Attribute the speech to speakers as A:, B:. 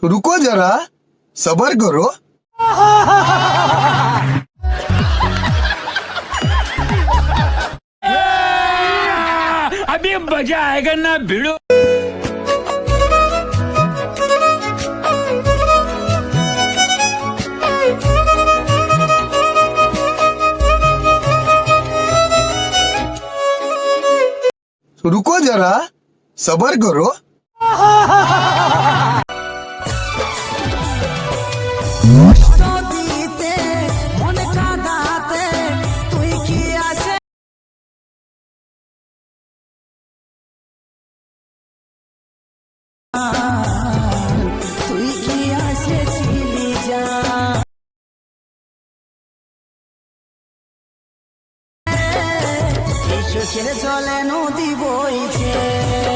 A: रुको जरा सबर करो।
B: अभी मजा आएगा ना भिड़ो।
A: रुको जरा सबर करो।
C: চলে নদী বইছে।